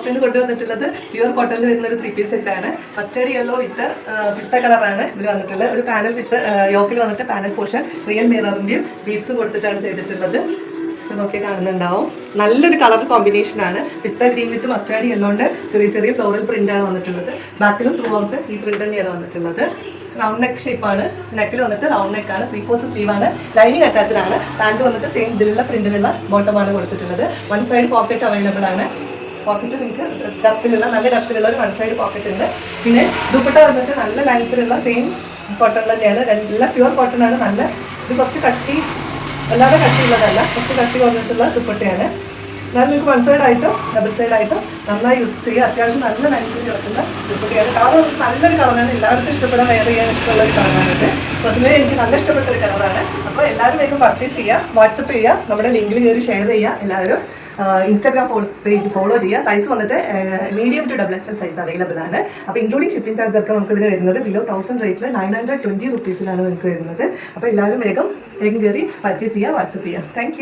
Cotton കൊണ്ടുവന്നിട്ടുള്ളത് pure കോട്ടണിൽ വരുന്ന ഒരു 3 പീസ് സെറ്റാണ്. മസ്റ്റേർഡ് യെല്ലോ വിത്ത് പിസ്ത കളറാണ് ഇതിൽ വന്നിട്ടുള്ളത്. ഒരു പാനൽ വിത്ത് യോക്കിൽ വന്നിട്ട് പാനൽ പോർഷൻ റിയൽ മിററിൻ്റെയും ബീഡ്സ് കൊടുത്തിട്ടാണ് ചെയ്തിട്ടുള്ളത്. നോക്കി കാണുന്നുണ്ടാവും. നല്ലൊരു കളർ കോമ്പിനേഷനാണ്. പിസ്ത ഗ്രീൻ വിത്ത് മസ്റ്റേർഡ് യെല്ലോണ്ട് ചെറിയ ചെറിയ ഫ്ലോറൽ പ്രിൻ്റാണ് വന്നിട്ടുള്ളത്. ബാക്കിലും ത്രൂ ഔട്ട് ഈ പ്രിൻ്റ് തന്നെയാണ് വന്നിട്ടുള്ളത്. റൗണ്ട് നെക്ക് ഷേപ്പാണ്. നെക്കിൽ വന്നിട്ട് റൗണ്ട് നെക്കാണ്. 3/4 സ്ലീവാണ്. ലൈനിങ് അറ്റാച്ച്ഡ് ആണ്. പാൻറ്റ് വന്നിട്ട് സെയിം ഇതിലുള്ള പ്രിന്റിലുള്ള ബോട്ടമാണ് കൊടുത്തിട്ടുള്ളത്. 1 സൈഡ് പോക്കറ്റ് അവൈലബിൾ ആണ്. പോക്കറ്റ് നിങ്ങൾക്ക് ഡെപ്തിലുള്ള നല്ല ഡെപ്തിലുള്ള ഒരു 1 സൈഡ് പോക്കറ്റ് ഉണ്ട്. പിന്നെ ദുപ്പട്ട വന്നിട്ട് നല്ല ലെങ്ത്തിലുള്ള സെയിം കോട്ടൺ തന്നെയാണ്. എല്ലാം പ്യുവർ കോട്ടൺ ആണ്. നല്ല ഇത് കുറച്ച് കട്ടി, അല്ലാതെ കട്ടിയുള്ളതല്ല, കുറച്ച് കട്ടി വന്നിട്ടുള്ള ദുപ്പട്ടയാണ്. എന്നാൽ നിങ്ങൾക്ക് 1 സൈഡായിട്ടും ഡബിൾ സൈഡായിട്ടും നന്നായി യൂസ് ചെയ്യുക. അത്യാവശ്യം നല്ല ലെങ്ത്തിൽ കിടക്കുന്ന ദുപ്പട്ടയാണ്. കളർ നല്ലൊരു കളറാണ്. എല്ലാവർക്കും ഇഷ്ടപ്പെടാൻ വെയർ ചെയ്യാൻ ഇഷ്ടമുള്ള ഒരു കളറാണിത്. പേഴ്സണലി എനിക്ക് നല്ല ഇഷ്ടപ്പെട്ട ഒരു കളറാണ്. അപ്പോൾ എല്ലാവരും വേഗം പർച്ചേസ് ചെയ്യുക, വാട്സപ്പ് ചെയ്യുക, നമ്മുടെ ലിങ്കിൽ കയറി ഷെയർ ചെയ്യുക. എല്ലാവരും ഇൻസ്റ്റാഗ്രാം പേജ് ഫോളോ ചെയ്യുക. സൈസ് വന്നിട്ട് medium to XXL size available ആണ്. അപ്പോൾ ഇൻക്ലൂഡിംഗ് ഷിപ്പിംഗ് ചാർജ് ഒക്കെ നമുക്ക് ഇതിന് വരുന്നത് ബിലോ 1000 റേറ്റിൽ 920 റുപ്പീസിലാണ് നിങ്ങൾക്ക് വരുന്നത്. അപ്പോൾ എല്ലാവരും വേഗം കയറി പർച്ചേസ് ചെയ്യുക, വാട്സപ്പ് ചെയ്യുക. താങ്ക്